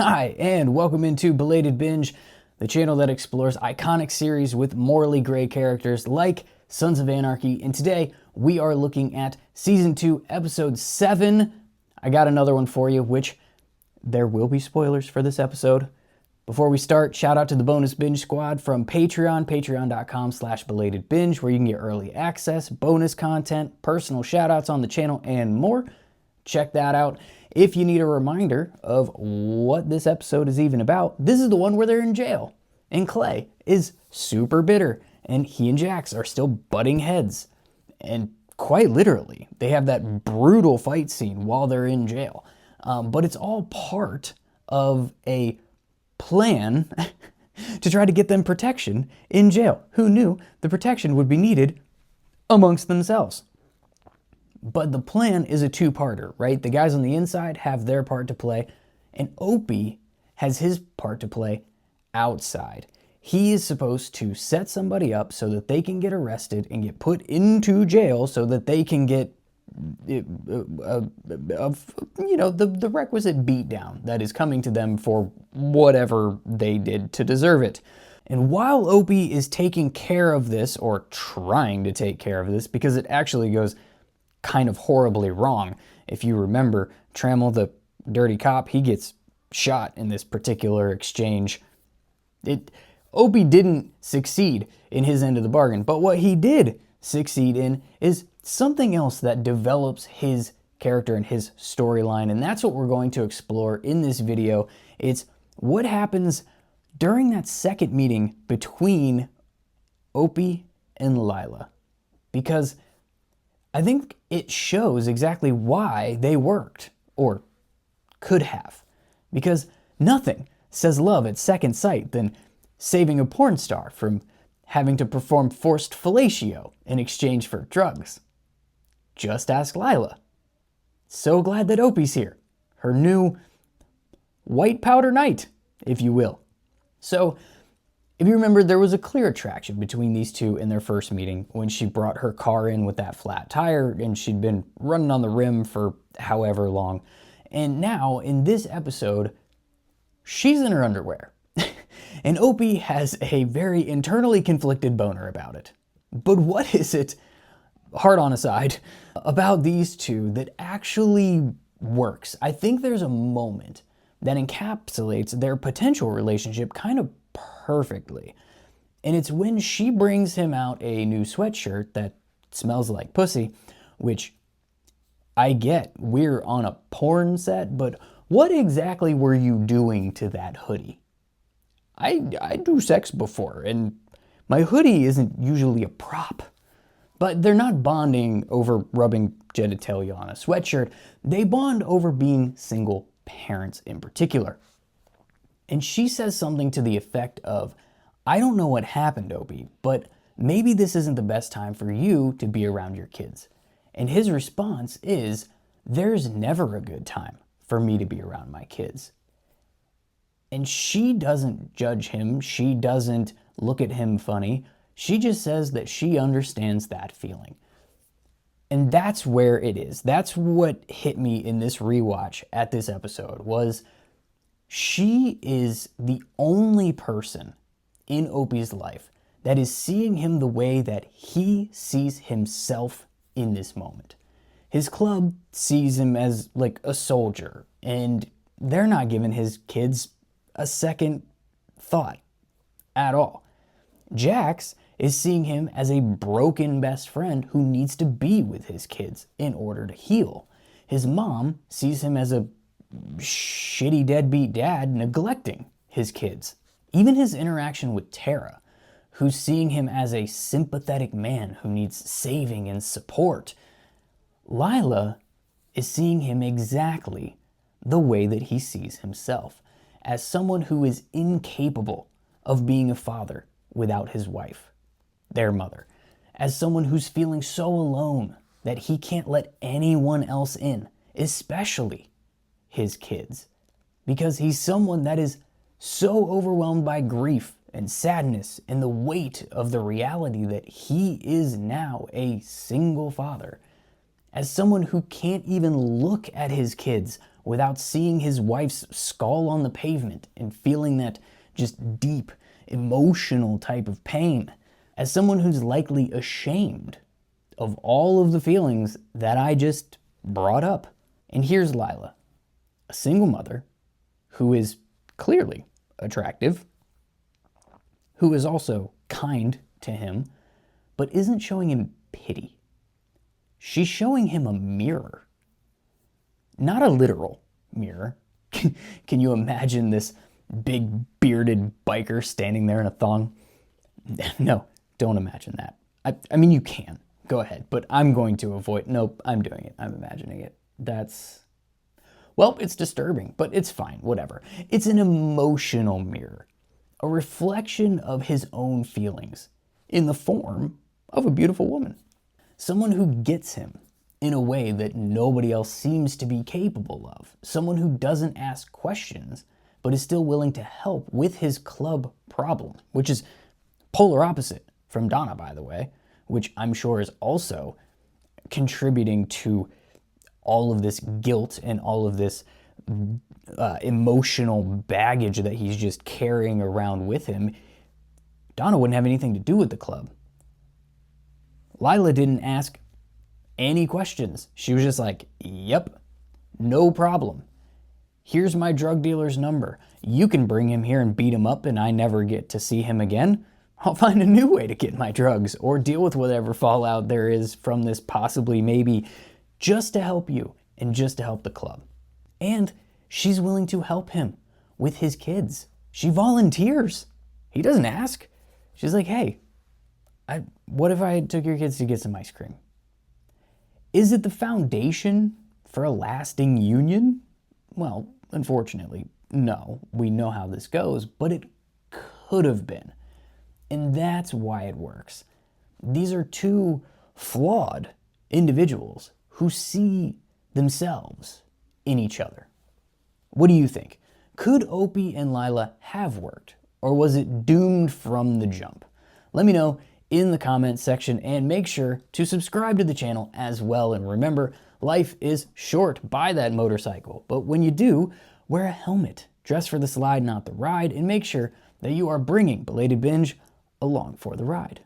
Hi, and welcome into Belated Binge, the channel that explores iconic series with morally gray characters like Sons of Anarchy. And today we are looking at Season 2, Episode 7. I got another one for you, which there will be spoilers for this episode. Before we start, shout out to the Bonus Binge Squad from Patreon, patreon.com/belatedbinge, where you can get early access, bonus content, personal shout outs on the channel, and more. Check that out. If you need a reminder of what this episode is even about, this is the one where they're in jail. And Clay is super bitter, and he and Jax are still butting heads. And quite literally, they have that brutal fight scene while they're in jail. But it's all part of a plan to try to get them protection in jail. Who knew the protection would be needed amongst themselves? But the plan is a two-parter, right? The guys on the inside have their part to play, and Opie has his part to play outside. He is supposed to set somebody up so that they can get arrested and get put into jail so that they can get, the requisite beatdown that is coming to them for whatever they did to deserve it. And while Opie is taking care of this, or trying to take care of this, because it actually goes kind of horribly wrong. If you remember, Trammell, the dirty cop, he gets shot in this particular exchange. Opie didn't succeed in his end of the bargain, but what he did succeed in is something else that develops his character and his storyline, and that's what we're going to explore in this video. It's what happens during that second meeting between Opie and Lyla, because I think it shows exactly why they worked, or could have. Because nothing says love at second sight than saving a porn star from having to perform forced fellatio in exchange for drugs. Just ask Lyla. So glad that Opie's here. Her new white powder knight, if you will. So, if you remember, there was a clear attraction between these two in their first meeting when she brought her car in with that flat tire and she'd been running on the rim for however long. And now, in this episode, she's in her underwear. And Opie has a very internally conflicted boner about it. But what is it, hard on aside, about these two that actually works? I think there's a moment that encapsulates their potential relationship kind of perfectly. And it's when she brings him out a new sweatshirt that smells like pussy, which I get, we're on a porn set, but what exactly were you doing to that hoodie? I do sex before, and my hoodie isn't usually a prop. But they're not bonding over rubbing genitalia on a sweatshirt. They bond over being single parents in particular. And she says something to the effect of, I don't know what happened, Opie, but maybe this isn't the best time for you to be around your kids. And his response is, there's never a good time for me to be around my kids. And she doesn't judge him. She doesn't look at him funny. She just says that she understands that feeling. And that's where it is. That's what hit me in this rewatch at this episode was she is the only person in Opie's life that is seeing him the way that he sees himself in this moment. His club sees him as like a soldier, and they're not giving his kids a second thought at all. Jax is seeing him as a broken best friend who needs to be with his kids in order to heal. His mom sees him as a shitty deadbeat dad neglecting his kids. Even his interaction with Tara, who's seeing him as a sympathetic man who needs saving and support. Lyla is seeing him exactly the way that he sees himself, as someone who is incapable of being a father without his wife, their mother, as someone who's feeling so alone that he can't let anyone else in, especially his kids, because he's someone that is so overwhelmed by grief and sadness and the weight of the reality that he is now a single father, as someone who can't even look at his kids without seeing his wife's skull on the pavement and feeling that just deep, emotional type of pain. As someone who's likely ashamed of all of the feelings that I just brought up. And here's Lyla, a single mother who is clearly attractive, who is also kind to him, but isn't showing him pity. She's showing him a mirror. Not a literal mirror. Can you imagine this big bearded biker standing there in a thong? No, don't imagine that. I mean, you can. Go ahead, but I'm going to avoid. Nope, I'm doing it. I'm imagining it. Well, it's disturbing, but it's fine, whatever. It's an emotional mirror, a reflection of his own feelings in the form of a beautiful woman. Someone who gets him in a way that nobody else seems to be capable of. Someone who doesn't ask questions, but is still willing to help with his club problem, which is polar opposite from Donna, by the way, which I'm sure is also contributing to all of this guilt and all of this emotional baggage that he's just carrying around with him. Donna wouldn't have anything to do with the club. Lyla didn't ask any questions. She was just like, yep, no problem. Here's my drug dealer's number. You can bring him here and beat him up and I never get to see him again. I'll find a new way to get my drugs or deal with whatever fallout there is from this, possibly, maybe, just to help you and just to help the club. And she's willing to help him with his kids. She volunteers. He doesn't ask. She's like, hey, what if I took your kids to get some ice cream? Is it the foundation for a lasting union? Well, unfortunately, no. We know how this goes, but it could have been. And that's why it works. These are two flawed individuals who see themselves in each other. What do you think? Could Opie and Lyla have worked, or was it doomed from the jump? Let me know in the comments section, and make sure to subscribe to the channel as well. And remember, life is short. Buy that motorcycle, but when you do, wear a helmet. Dress for the slide, not the ride, and make sure that you are bringing Belated Binge along for the ride.